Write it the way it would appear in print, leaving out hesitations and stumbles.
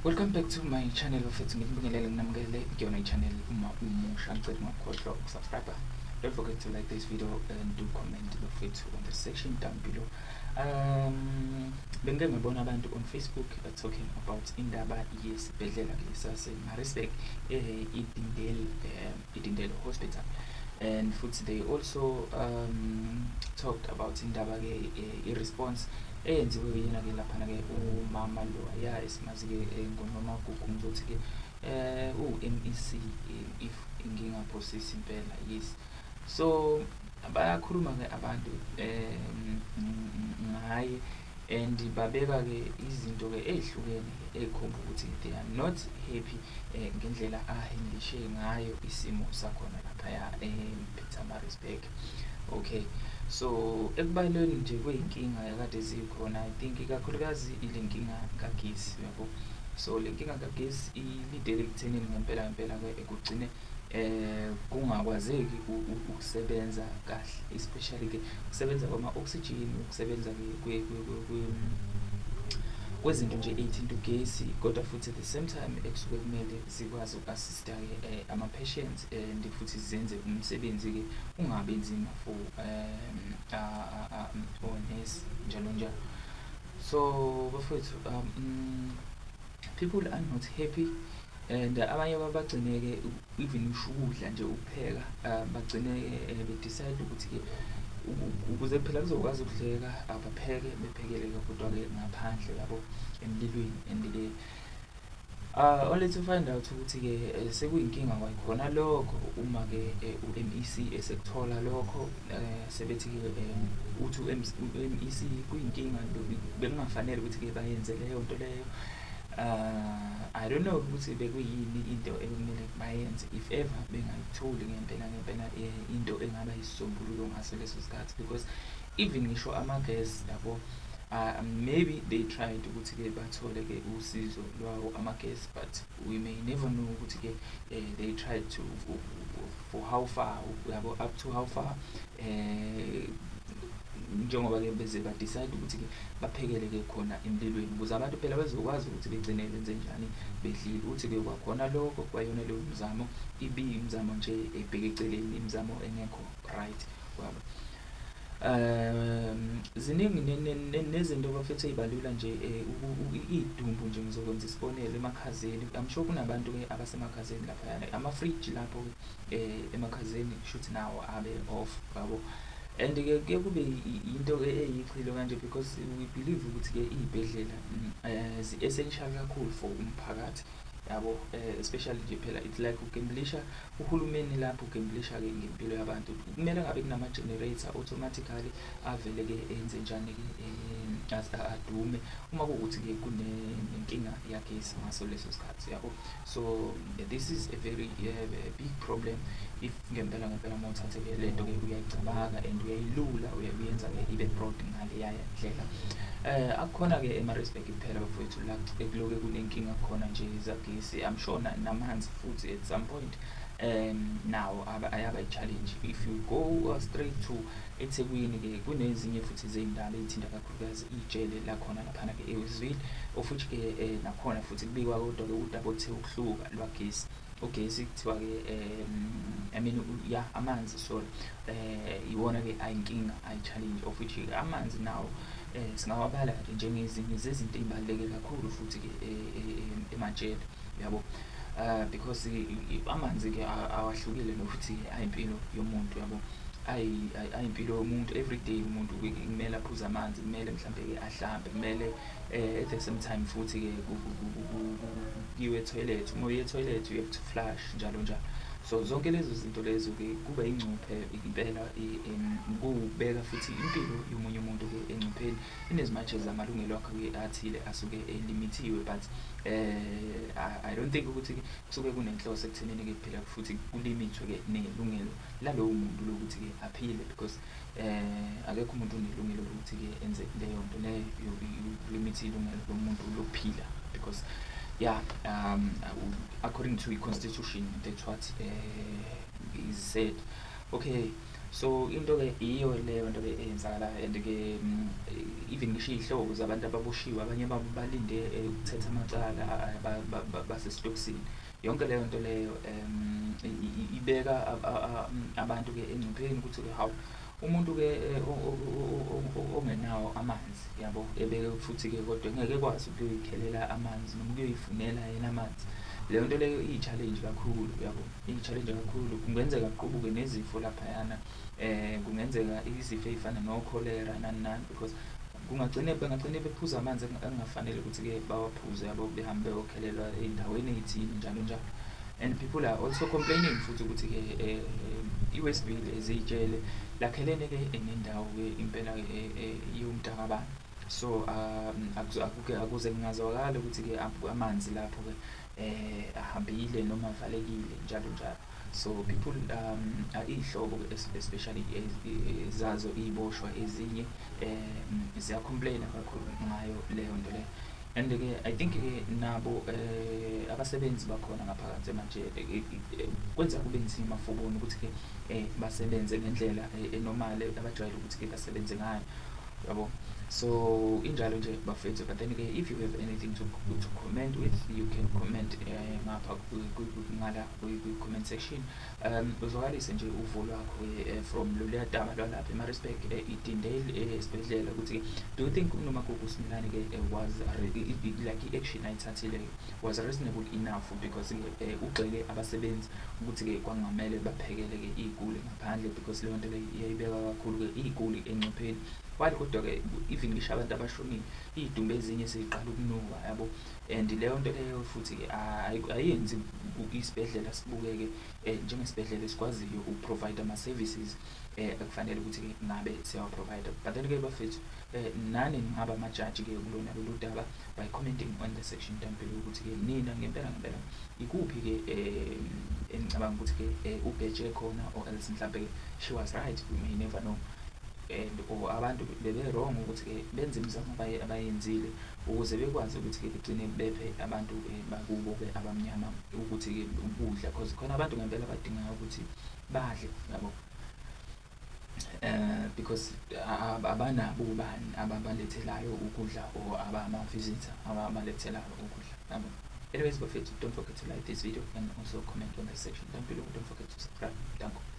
Welcome back to my channel of Ngibingelele nginamukele kuyona i-channel uma umusha ngicela ungakhohlwa ukusubscribe. Don't forget to like this video and do comment bafethu on the section down below. Bengike ngibona abantu on Facebook talking about indaba yesibhedlela lesa se-Maritzburg Idindele Hospital. And futhi they also talked about indaba ke i-response eyenziwe yena ke lapha ke umama lo ya esimazi-ke ngoNomagugu ngizothi ke u-MEC if ngingaphosisi impela yes. So bayakhuluma ke abantu ngaye and babeka ke izinto ke ezihlukene ezikhomba ukuthi they are not happy ngendlela ahandlishe ngayo isimo sakhona lapha ePietermaritzburg. Okay, so ekubaleni nje kweyinkinga yakade zikhona, I think ikakhulukazi ile nkinga kagesi yabo. So le nkinga kagesi ilidele ekuthenini ngempela ke ekugcine kungakwazeki ukusebenza kahle, especially ke ukusebenza kwama-oxygen, ukusebenza ke kwezinto nje ey'thinta ugesi, kodwa futhi at the same time ekusuke kumele zikwazi uku-assista ke ama-patients and futhi zenze umsebenzi ke ungabi nzima for onesi njalo. So bafowethu people are not happy and abanye bagcine-ke even usho ukudla nje ukupheka bagcine be-decide ukuthi-ke ukuze phela kuzokwazi ukudleka abapheke bephekele-ke kodwa-ke ngaphandle yabo emlilweni. And-ke only to find out ukuthi-ke sekuyinkinga kwayikhona lokho uma-ke u-MEC esekuthola lokho sebethi-ke uthi u-MEC kuyinkinga bekungafanele ukuthi-ke bayenze leyo nto leyo. I don't know ukuthi bekuyini into ekumele bayenze if ever bengayitholi ngempela into engaba isisombululo ngaso leso sikhathi, because even ngisho ama-gas yabo maybe they tried ukuthi-ke bathole-ke usizo lwawo ama-gas, but we may never know ukuthi-ke they tried to for how far yabo, up to how far njengoba-ke beze ba-decide ukuthi-ke baphekele-ke khona emlilweni ukuze abantu phela bezokwazi ukuthi begcine benze njani bedlile. Uthi-ke kwakhona lokho kwayona leyo mizamo imizamo nje ebheke eceleni, imizamo engekho right kwabo. Ziningi nezinto bafethu ey'balula nje iy'dumbu nje ngizokwenza isibonelo emakhazeni. I'm sure kunabantu-ke abasemakhazeni laphayana, ama-fridge lapho emakhazeni shuthi nawo abe off yabo. And-ke kuye kube into-ke eyichilo kanje because we believe ukuthi-ke iy'bhedlela zi-essential kakhulu for umphakathi yabo, especially nje phela it's like ugemblisha uhulumeni lapho ugemblisha-ke ngempilo yabantu. Kumele ngabe kunama-generator automatically avele-ke enze njani-ke adume uma kuwukuthi-ke kunenkinga yagesi ngaso leso sikhathi yabo. So this is a very big problem if ngempela uma uthathe-ke le nto-ke uyayicabanga and uyayilula uyenza-ke ibe broad ngaleya ndlela. Akukhona-ke eMaritzburg kuphela bafowethu la ekuloke kunenkinga khona nje zagesi. I'm sure namanzi futhi at some point nawo ayaba i-challenge. If you go straight to eThekwini-ke kunezinye futhi zey'ndaba ey'thinta kakhulukazi iy'jele lakhona laphana-ke eWestville, of which-ke nakhona futhi kubikwa kodwa-ke udaba oluthe ukuhluka lwagesi. Ugesi kuthiwa-ke I mean amanzi sorry, iwona-ke ayinkinga ayi-challenge, of which-ke amanzi nawo singawabala njengezinye zezinto ey'baluleke kakhulu futhi-ke emajele yabo, because amanzi-ke awahlukile nokuthi ayimpilo yomuntu yabo, ayimpilo yomuntu. Everyday umuntu kumele aphuze amanzi, kumele mhlambe-ke ahlambe, kumele at the same time futhi-ke kuyiwe etoilet, uma uye etoilet you have to flush njalo. So zonke lezo zinto lezo-ke kuba ingcuphe impela kuwubeka futhi impilo yomunye umuntu-ke engcupheni, in as much as amalungelo akho-ke athile asuke limitiwe, but I don't think ukuthi-ke kusuke kunenhloso ekuthenini-ke phela futhi kulimithwe-ke nelungelo lalowo muntu lokuthi-ke aphile, because akekho umuntu unelungelo lokuthi-ke enze leyo nto leyo yokulimitha ilungelo lomuntu lokuphila, because according to the constitution that's what is said. Okay, So into-ke iyo leyo nto-ke eyenzakalayo, and-ke even ngisho iy'hlobo zabantu ababoshiwe, abanye babo balinde ukuthetha amacala basesitokisini. Yonke leyo nto leyo ibeka abantu-ke engcupheni ukuthi-ke hawu, umuntu-ke ongenawo amanzi, yabo, ebeke futhi-ke kodwa ngeke ekwazi ukuyoyikhelela amanzi noma ukuyoyifunela yena amanzi. Leyo nto leyo iyi-challenge kakhulu, yabo, iyi-challenge kakhulu. Kungenzeka kuqubuke nezifo laphayana, kungenzeka izifo ey'fana no-cholera nani nani, because bengagcine bephuza amanzi engafanele ukuthi-ke bawaphuze, yabo, behambe beyokhelelwa ey'ndaweni ey'thile njalo njalo. And people are also complaining futhi ukuthi-ke i-West Ville eziy'tshele lakhelene-ke nendawo-ke impela-ke yomtakabani. So akuze kungazwakala ukuthi-ke amanzi lapho-ke ahambile noma avalekile njalo njalo. So people iy'hlobo especially zazo iy'boshwa ezinye ziyacomplaina kakhulu ngayo leyo nto leyo. And-ke I think-ke nabo abasebenzi bakhona ngaphakathi emajele kwenza kube nzima for bona ukuthi-ke basebenze ngendlela enormal abajwayele ukuthi-ke basebenze ngayo, yabo. So injalo nje bafethu, but then-ke if you have anything to comment with, you can comment ngapha ngala kwi-comment section. Uzwakalise nje uvo lwakho from loluya daba lwalapha eMaritzburg, iDindale esibhedlela, ukuthi-ke do you think uNomagugu Simelane-ke was like i-action ayithathile was reasonable enough, because ugxeke abasebenzi ukuthi-ke kwangamele baphekele-ke iy'guli ngaphandle, because leyo nto leyo iyayibeka kakhulu-ke iy'guli engcupheni. While kodwa-ke even ngisho abantu abashonile, iy'dumbu ezinye seyiqala ukunuka, yabo. And leyo nto leyo futhi-ke ayenzi isibhedlela sibukeke njengesibhedlela esikwaziyo ukuprovide ama-services ekufanele ukuthi-ke ngabe siyawa-provide. But then-ke bafethu, nani ningaba amajaji-ke kulona lolu daba by commenting on the section down below ukuthi-ke nina ngempela ikuphi-ke engicabanga ukuthi-ke ubheje khona, or else mhlampe-ke she was right, we may never know. And or abantu bebe-wrong ukuthi-ke benze imizamo abayenzile ukuze bekwazi ukuthi-ke begcine bephe abantu bakubo-ke abamnyama ukuthi-ke ukudla, because khona abantu ngempela abadingayo ukuthi badle, yabo. Because abanabo ubani ababalethelayo ukudla, or abama-visitor ababalethelayo ukudla, yabo. Anyways bafethu, don't forget to like this video and also comment on the section down below. Don't forget to subscribe. Thank you.